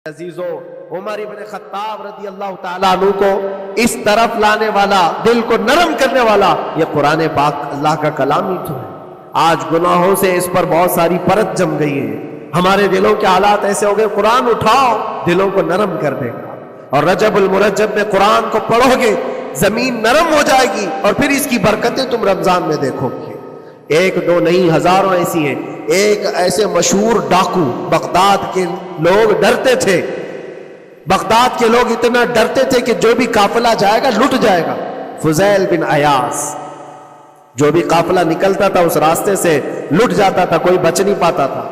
عزیزو عمر ابن خطاب رضی اللہ تعالیٰ عنہ کو اس طرف لانے والا، دل کو نرم کرنے والا، یہ قرآن پاک اللہ کا کلام ہی تو ہے۔ آج گناہوں سے اس پر بہت ساری پرت جم گئی ہے، ہمارے دلوں کے حالات ایسے ہو گئے، قرآن اٹھاؤ دلوں کو نرم کر دے گا، اور رجب المرجب میں قرآن کو پڑھو گے زمین نرم ہو جائے گی، اور پھر اس کی برکتیں تم رمضان میں دیکھو گے۔ ایک دو نہیں، ہزاروں ایسی ہیں۔ ایک ایسے مشہور ڈاکو، بغداد کے لوگ ڈرتے تھے، بغداد کے لوگ اتنا ڈرتے تھے کہ جو بھی قافلہ جائے گا لٹ جائے گا۔ فضیل بن عیاض، جو بھی قافلہ نکلتا تھا اس راستے سے لٹ جاتا تھا، کوئی بچ نہیں پاتا تھا۔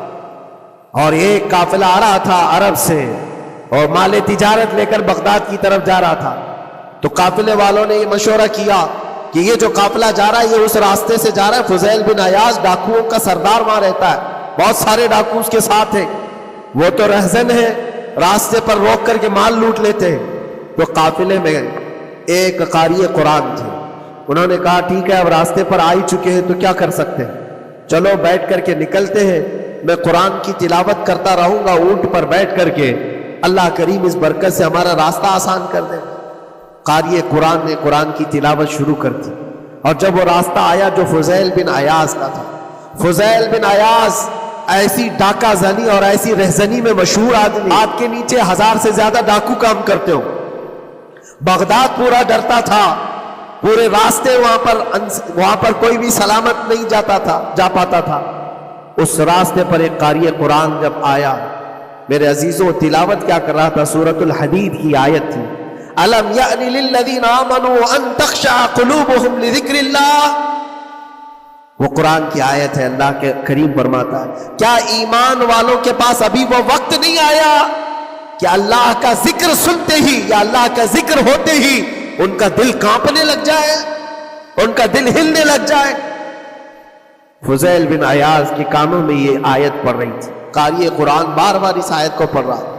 اور ایک قافلہ آ رہا تھا عرب سے، اور مال تجارت لے کر بغداد کی طرف جا رہا تھا، تو قافلے والوں نے یہ مشورہ کیا کہ یہ جو قافلہ جا رہا ہے یہ اس راستے سے جا رہا ہے، فضیل بن عیاض ڈاکوؤں کا سردار وہاں رہتا ہے، بہت سارے ڈاکو اس کے ساتھ ہیں، وہ تو رہزن ہے، راستے پر روک کر کے مال لوٹ لیتے ہیں۔ تو قافلے میں ایک قاری قرآن تھے، انہوں نے کہا ٹھیک ہے اب راستے پر آ ہی چکے ہیں تو کیا کر سکتے ہیں، چلو بیٹھ کر کے نکلتے ہیں، میں قرآن کی تلاوت کرتا رہوں گا اونٹ پر بیٹھ کر کے، اللہ کریم اس برکت سے ہمارا راستہ آسان کر دے گا۔ قاری قرآن نے قرآن کی تلاوت شروع کر دی، اور جب وہ راستہ آیا جو فضیل بن عیاض کا تھا، فضیل بن عیاض ایسی ڈاکہ زنی اور ایسی رہزنی میں مشہور آدمی، آپ کے نیچے 1000 سے زیادہ ڈاکو کام کرتے ہو، بغداد پورا ڈرتا تھا، پورے راستے وہاں پر کوئی بھی سلامت نہیں جا پاتا تھا۔ اس راستے پر ایک قاری قرآن جب آیا، میرے عزیزوں تلاوت کیا کر رہا تھا، سورۃ الحدید کی آیت تھی، أَلَمْ يَأْنِ لِلَّذِينَ آمَنُوا أَن تَخْشَعَ قُلُوبُهُمْ لِذِكْرِ اللَّهِ، وہ قرآن کی آیت ہے، اللہ کے کریم فرماتا ہے کیا ایمان والوں کے پاس ابھی وہ وقت نہیں آیا کہ اللہ کا ذکر سنتے ہی یا اللہ کا ذکر ہوتے ہی ان کا دل کانپنے لگ جائے، ان کا دل ہلنے لگ جائے۔ فضیل بن عیاض کے کانوں میں یہ آیت پڑھ رہی تھی، قاری قرآن بار بار اس آیت کو پڑھ رہا تھا،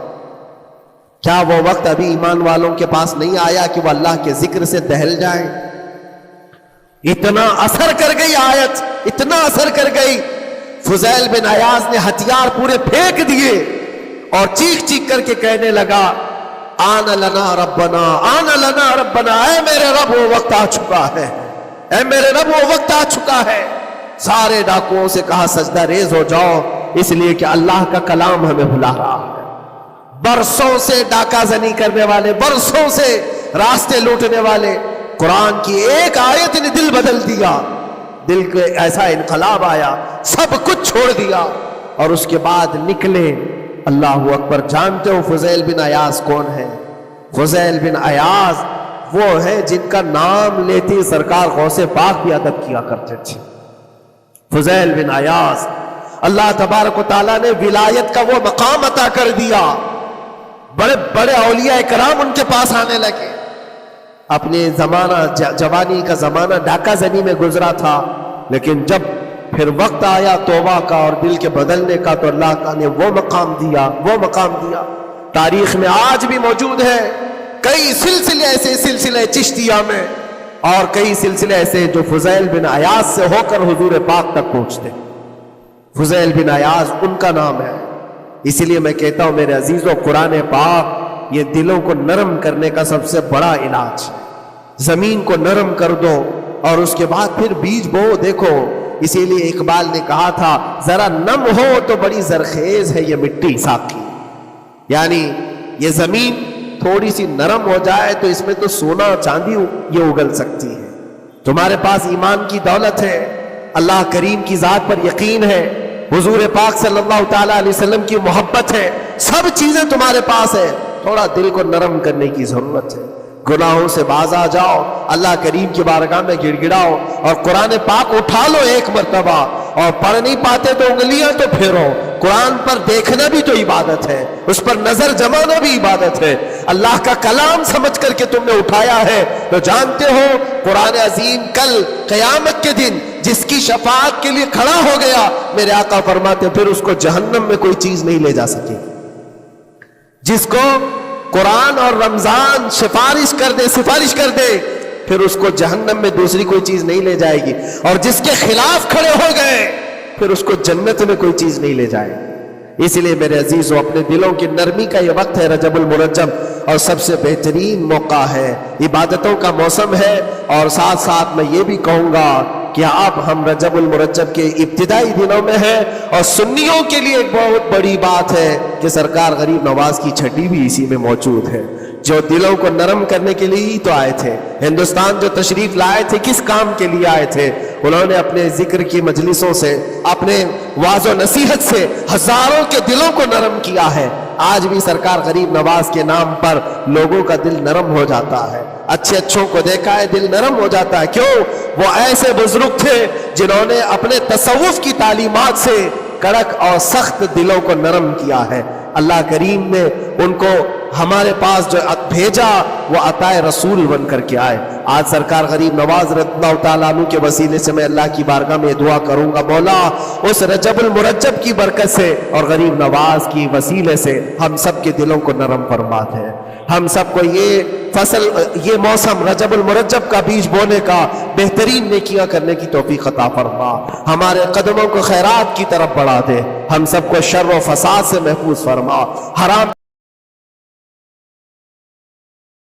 کیا وہ وقت ابھی ایمان والوں کے پاس نہیں آیا کہ وہ اللہ کے ذکر سے دہل جائیں؟ اتنا اثر کر گئی آیت، اتنا اثر کر گئی، فضیل بن عیاض نے ہتھیار پورے پھینک دیے اور چیخ چیخ کر کے کہنے لگا آن لنا ربنا، آن لنا ربنا، اے میرے رب وہ وقت آ چکا ہے، اے میرے رب وہ وقت آ چکا ہے۔ سارے ڈاکوؤں سے کہا سجدہ ریز ہو جاؤ، اس لیے کہ اللہ کا کلام ہمیں بلا رہا ہے۔ برسوں سے ڈاکہ زنی کرنے والے، برسوں سے راستے لوٹنے والے، قرآن کی ایک آیت نے دل بدل دیا، دل کے ایسا انقلاب آیا، سب کچھ چھوڑ دیا، اور اس کے بعد نکلے۔ اللہ اکبر۔ جانتے ہو فضیل بن عیاض کون ہے؟ فضیل بن عیاض وہ ہے جن کا نام لیتے سرکار غوث پاک بھی ادب کیا کرتے تھے۔ فضیل بن عیاض، اللہ تبارک و تعالیٰ نے ولایت کا وہ مقام عطا کر دیا، بڑے بڑے اولیاء کرام ان کے پاس آنے لگے۔ اپنے زمانہ جوانی کا زمانہ ڈاکہ زنی میں گزرا تھا، لیکن جب پھر وقت آیا توبہ کا اور دل کے بدلنے کا تو اللہ تعالیٰ نے وہ مقام دیا، تاریخ میں آج بھی موجود ہے۔ کئی سلسلے ایسے، سلسلے چشتیہ میں، اور کئی سلسلے ایسے جو فضیل بن عیاض سے ہو کر حضور پاک تک پہنچتے۔ فضیل بن عیاض ان کا نام ہے۔ اسی لیے میں کہتا ہوں میرے عزیزوں، قرآن پاک یہ دلوں کو نرم کرنے کا سب سے بڑا علاج ہے۔ زمین کو نرم کر دو اور اس کے بعد پھر بیج بو۔ دیکھو اسی لیے اقبال نے کہا تھا ذرا نم ہو تو بڑی زرخیز ہے یہ مٹی ساقی، یعنی یہ زمین تھوڑی سی نرم ہو جائے تو اس میں تو سونا چاندی یہ اگل سکتی ہے۔ تمہارے پاس ایمان کی دولت ہے، اللہ کریم کی ذات پر یقین ہے، حضور پاک صلی اللہ تعالیٰ علیہ وسلم کی محبت ہے، سب چیزیں تمہارے پاس ہے، تھوڑا دل کو نرم کرنے کی ضرورت ہے۔ گناہوں سے باز آ جاؤ، اللہ کریم کی بارگاہ میں گڑ گڑاؤ، اور قرآن پاک اٹھا لو ایک مرتبہ، اور پڑھ نہیں پاتے تو انگلیاں تو پھیرو۔ قرآن پر دیکھنا بھی تو عبادت ہے، اس پر نظر جمانا بھی عبادت ہے۔ اللہ کا کلام سمجھ کر کے تم نے اٹھایا ہے تو جانتے ہو قرآن عظیم کل قیامت کے دن جس کی شفاعت کے لیے کھڑا ہو گیا، میرے آقا فرماتے پھر اس کو جہنم میں کوئی چیز نہیں لے جا سکے۔ جس کو قرآن اور رمضان سفارش کر دے پھر اس کو جہنم میں دوسری کوئی چیز نہیں لے جائے گی، اور جس کے خلاف کھڑے ہو گئے پھر اس کو جنت میں کوئی چیز نہیں لے جائے گی۔ اس لیے میرے عزیزو اپنے دلوں کی نرمی کا یہ وقت ہے رجب المرجب، اور سب سے بہترین موقع ہے، عبادتوں کا موسم ہے، اور ساتھ ساتھ میں یہ بھی کہوں گا کہ اب ہم رجب المرجب کے ابتدائی دنوں میں ہیں، اور سنیوں کے لیے ایک بہت بڑی بات ہے کہ سرکار غریب نواز کی چھٹی بھی اسی میں موجود ہے، جو دلوں کو نرم کرنے کے لیے ہی تو آئے تھے۔ ہندوستان جو تشریف لائے تھے کس کام کے لیے آئے تھے؟ انہوں نے اپنے ذکر کی مجلسوں سے، اپنے واعظ و نصیحت سے ہزاروں کے دلوں کو نرم کیا ہے۔ آج بھی سرکار غریب نواز کے نام پر لوگوں کا دل نرم ہو جاتا ہے، اچھے اچھوں کو دیکھا ہے دل نرم ہو جاتا ہے۔ کیوں؟ وہ ایسے بزرگ تھے جنہوں نے اپنے تصوف کی تعلیمات سے کڑک اور سخت دلوں کو نرم کیا ہے۔ اللہ کریم نے ان کو ہمارے پاس جو بھیجا وہ عطائے رسول بن کر کے آئے۔ آج سرکار غریب نواز رضی اللہ تعالیٰ عنہ کے وسیلے سے میں اللہ کی بارگاہ میں دعا کروں گا، مولا اس رجب المرجب کی برکت سے اور غریب نواز کی وسیلے سے ہم سب کے دلوں کو نرم فرما دے، ہم سب کو یہ موسم رجب المرجب کا بیج بونے کا، بہترین نیکیاں کرنے کی توفیق عطا فرما، ہمارے قدموں کو خیرات کی طرف بڑھا دے، ہم سب کو شر و فساد سے محفوظ فرما، حرام